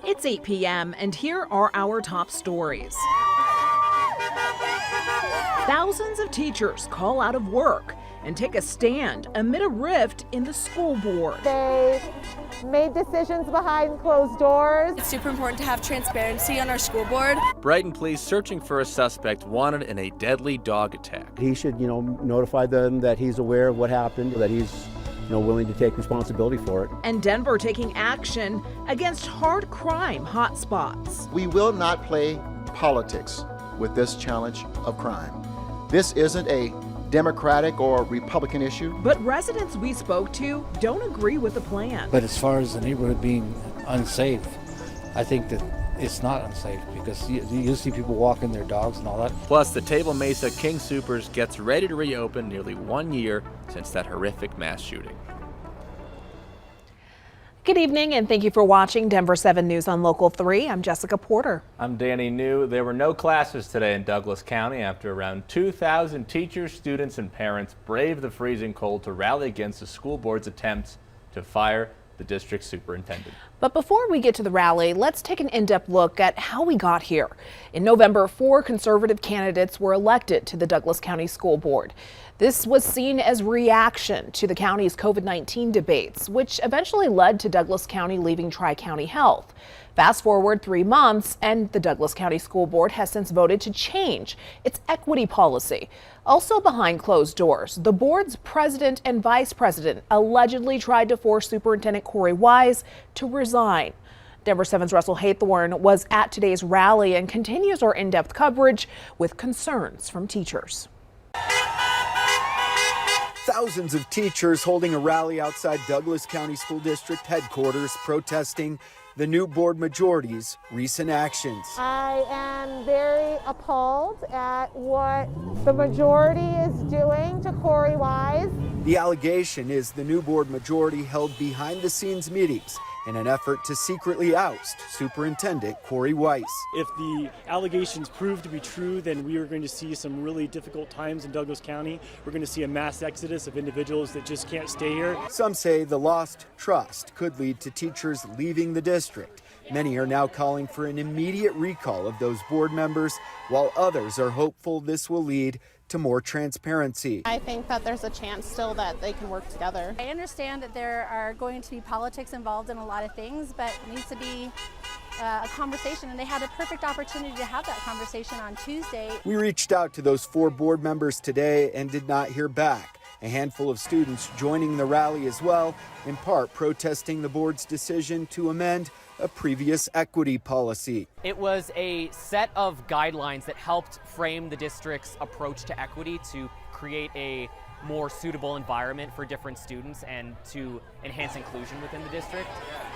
It's 8 p.m. and here are our top stories. Thousands of teachers call out of work and take a stand amid a rift in the school board. They made decisions behind closed doors. It's super important to have transparency on our school board. Brighton police searching for a suspect wanted in a deadly dog attack. He should, notify them that he's aware of what happened, that he's, willing to take responsibility for it. And Denver taking action against hard crime hotspots. We will not play politics with this challenge of crime. This isn't a Democratic or Republican issue. But residents we spoke to don't agree with the plan. But as far as the neighborhood being unsafe, I think that it's not unsafe because you see people walking their dogs and all that. Plus, the Table Mesa King Soopers gets ready to reopen nearly 1 year since that horrific mass shooting. Good evening and thank you for watching Denver 7 News on Local 3. I'm Jessica Porter. I'm Danny New. There were no classes today in Douglas County after around 2,000 teachers, students, and parents braved the freezing cold to rally against the school board's attempts to fire the district superintendent. But before we get to the rally, let's take an in-depth look at how we got here. In November, 4 conservative candidates were elected to the Douglas County School Board. This was seen as reaction to the county's COVID-19 debates, which eventually led to Douglas County leaving Tri-County Health. Fast forward 3 months, and the Douglas County School Board has since voted to change its equity policy. Also behind closed doors, the board's president and vice president allegedly tried to force Superintendent Corey Wise to resign. Denver 7's Russell Haythorne was at today's rally and continues our in-depth coverage with concerns from teachers. Thousands of teachers holding a rally outside Douglas County School District headquarters protesting the new board majority's recent actions. I am very appalled at what the majority is doing to Corey Wise. The allegation is the new board majority held behind-the-scenes meetings in an effort to secretly oust Superintendent Corey Weiss. If the allegations prove to be true, then we are going to see some really difficult times in Douglas County. We're going to see a mass exodus of individuals that just can't stay here. Some say the lost trust could lead to teachers leaving the district. Many are now calling for an immediate recall of those board members, while others are hopeful this will lead to more transparency. I think that there's a chance still that they can work together. I understand that there are going to be politics involved in a lot of things, but it needs to be a conversation, and they had a perfect opportunity to have that conversation on Tuesday. We reached out to those 4 board members today and did not hear back. A handful of students joining the rally as well, in part protesting the board's decision to amend a previous equity policy. It was a set of guidelines that helped frame the district's approach to equity to create a more suitable environment for different students and to enhance inclusion within the district.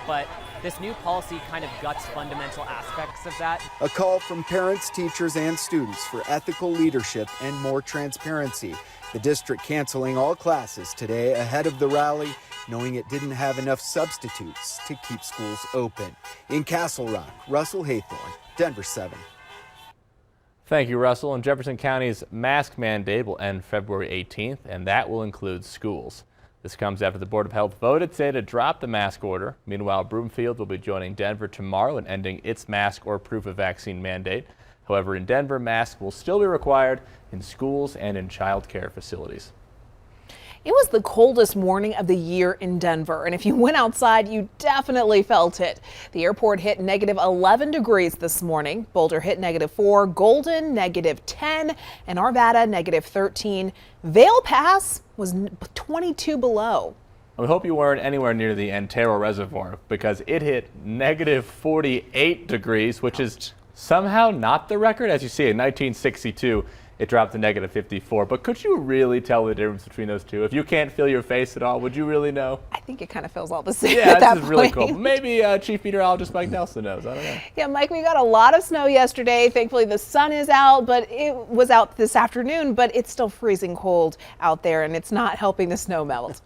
But this new policy kind of guts fundamental aspects of that. A call from parents, teachers, and students for ethical leadership and more transparency. The district canceling all classes today ahead of the rally, knowing it didn't have enough substitutes to keep schools open. In Castle Rock, Russell Haythorne, Denver 7. Thank you, Russell. And Jefferson County's mask mandate will end February 18th, and that will include schools. This comes after the Board of Health voted today to drop the mask order. Meanwhile, Broomfield will be joining Denver tomorrow in ending its mask or proof of vaccine mandate. However, in Denver, masks will still be required in schools and in child care facilities. It was the coldest morning of the year in Denver, and if you went outside, you definitely felt it. The airport hit negative 11 degrees this morning. Boulder hit negative 4, Golden negative 10, and Arvada negative 13. Vail Pass was 22 below. We hope you weren't anywhere near the Antero Reservoir because it hit negative 48 degrees, which is somehow not the record. As you see, in 1962, it dropped to negative 54. But could you really tell the difference between those two? If you can't feel your face at all, would you really know? I think it kind of feels all the same Yeah, at that this is point. really cool. Maybe Chief Meteorologist Mike Nelson knows. I don't know. Yeah, Mike, we got a lot of snow yesterday. Thankfully, the sun is out, but it was out this afternoon, but it's still freezing cold out there, and it's not helping the snow melt.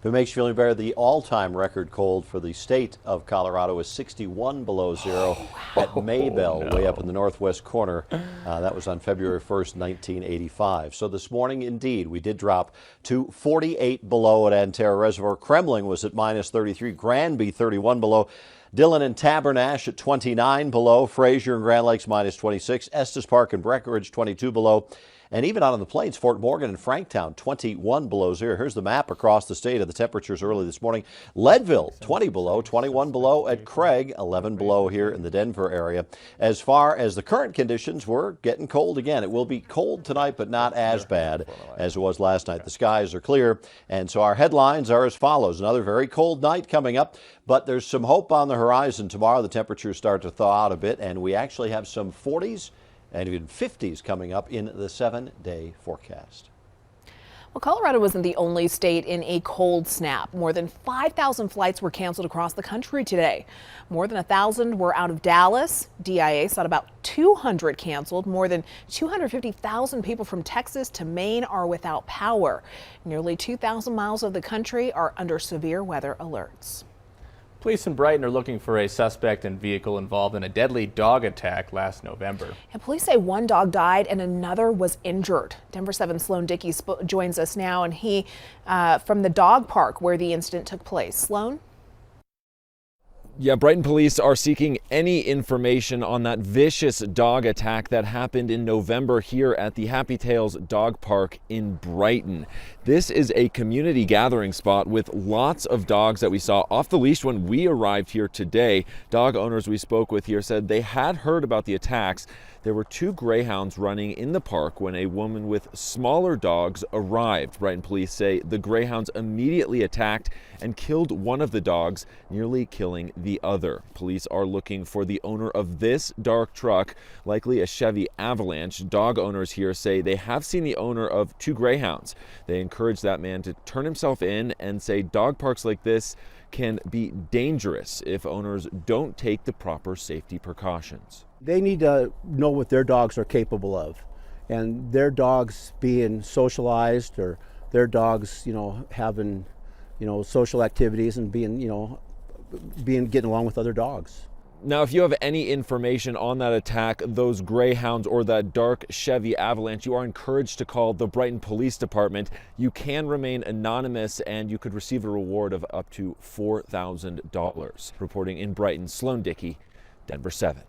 If it makes you feeling better, the all-time record cold for the state of Colorado is 61 below zero at Maybell, way up in the northwest corner. That was on February 1st, 1985. So this morning, indeed, we did drop to 48 below at Antero Reservoir. Kremling was at minus 33, Granby 31 below. Dillon and Tabernash at 29 below. Fraser and Grand Lakes minus 26. Estes Park and Breckenridge 22 below. And even out on the plains, Fort Morgan and Franktown 21 below zero. Here's the map across the state of the temperatures early this morning. Leadville 20 below, 21 below at Craig, 11 below here in the Denver area. As far as the current conditions, we're getting cold again. It will be cold tonight, but not as bad as it was last night. The skies are clear, and so our headlines are as follows. Another very cold night coming up, but there's some hope on the horizon. Tomorrow the temperatures start to thaw out a bit, and we actually have some 40s and even 50s coming up in the 7-day forecast. Well, Colorado wasn't the only state in a cold snap. More than 5,000 flights were canceled across the country today. More than 1,000 were out of Dallas. DIA saw about 200 canceled. More than 250,000 people from Texas to Maine are without power. Nearly 2,000 miles of the country are under severe weather alerts. Police in Brighton are looking for a suspect and vehicle involved in a deadly dog attack last November. And police say one dog died and another was injured. Denver 7's Sloan Dickey joins us now, and he from the dog park where the incident took place. Sloan? Yeah, Brighton police are seeking any information on that vicious dog attack that happened in November here at the Happy Tales Dog Park in Brighton. This is a community gathering spot with lots of dogs that we saw off the leash when we arrived here today. Dog owners we spoke with here said they had heard about the attacks. There were 2 greyhounds running in the park when a woman with smaller dogs arrived. Brighton police say the greyhounds immediately attacked and killed one of the dogs, nearly killing the other. Police are looking for the owner of this dark truck, likely a Chevy Avalanche. Dog owners here say they have seen the owner of 2 greyhounds. They encourage that man to turn himself in and say dog parks like this can be dangerous if owners don't take the proper safety precautions. They need to know what their dogs are capable of, and their dogs being socialized, or their dogs, having, social activities and being getting along with other dogs. Now, if you have any information on that attack, those greyhounds or that dark Chevy Avalanche, you are encouraged to call the Brighton Police Department. You can remain anonymous and you could receive a reward of up to $4,000. Reporting in Brighton, Sloan Dickey, Denver 7.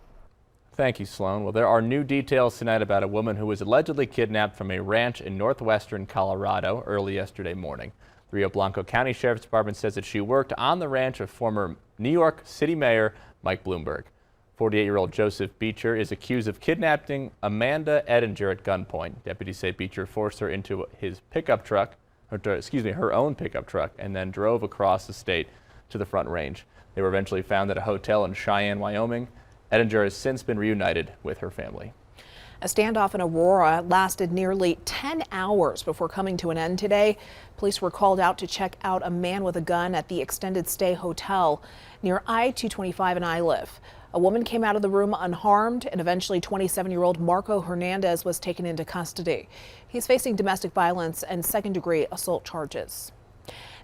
Thank you, Sloan. Well, there are new details tonight about a woman who was allegedly kidnapped from a ranch in northwestern Colorado early yesterday morning. The Rio Blanco County Sheriff's Department says that she worked on the ranch of former New York City Mayor Mike Bloomberg. 48-year-old Joseph Beecher is accused of kidnapping Amanda Edinger at gunpoint. Deputies say Beecher forced her into his pickup truck, her own pickup truck, and then drove across the state to the Front Range. They were eventually found at a hotel in Cheyenne, Wyoming. Edinger has since been reunited with her family. A standoff in Aurora lasted nearly 10 hours before coming to an end today. Police were called out to check out a man with a gun at the Extended Stay Hotel near I-225 in Iliff. A woman came out of the room unharmed, and eventually 27-year-old Marco Hernandez was taken into custody. He's facing domestic violence and second-degree assault charges.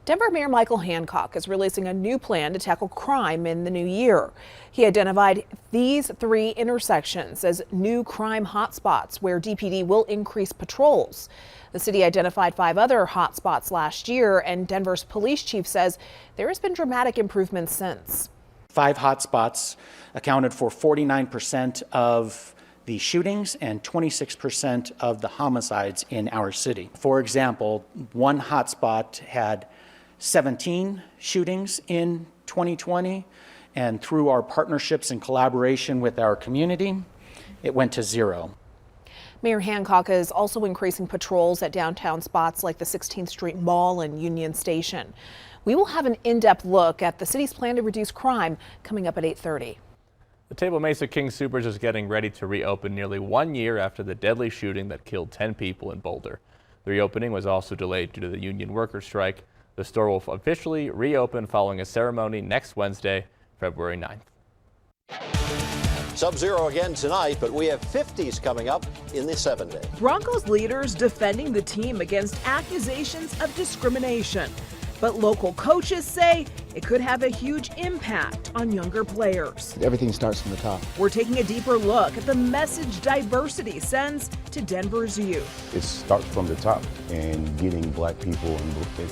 Denver Mayor Michael Hancock is releasing a new plan to tackle crime in the new year. He identified these 3 intersections as new crime hotspots where DPD will increase patrols. The city identified 5 other hotspots last year, and Denver's police chief says there has been dramatic improvements since. 5 hotspots accounted for 49% of the shootings and 26% of the homicides in our city. For example, one hotspot had 17 shootings in 2020, and through our partnerships and collaboration with our community, it went to 0. Mayor Hancock is also increasing patrols at downtown spots like the 16th Street Mall and Union Station. We will have an in-depth look at the city's plan to reduce crime coming up at 8:30. The Table Mesa King Soopers is getting ready to reopen nearly 1 year after the deadly shooting that killed 10 people in Boulder. The reopening was also delayed due to the union worker strike. The store will officially reopen following a ceremony next Wednesday, February 9th. Sub-zero again tonight, but we have 50s coming up in the 7-day. Broncos leaders defending the team against accusations of discrimination. But local coaches say it could have a huge impact on younger players. Everything starts from the top. We're taking a deeper look at the message diversity sends to Denver's youth. It starts from the top and getting black people,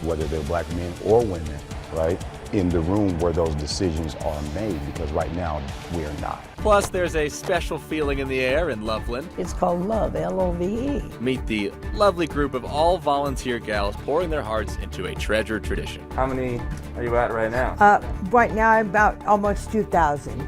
whether they're black men or women, right, in the room where those decisions are made, because right now we're not. Plus, there's a special feeling in the air in Loveland. It's called Love, L-O-V-E. Meet the lovely group of all volunteer gals pouring their hearts into a treasured tradition. How many are you at right now? Right now I'm about almost 2,000.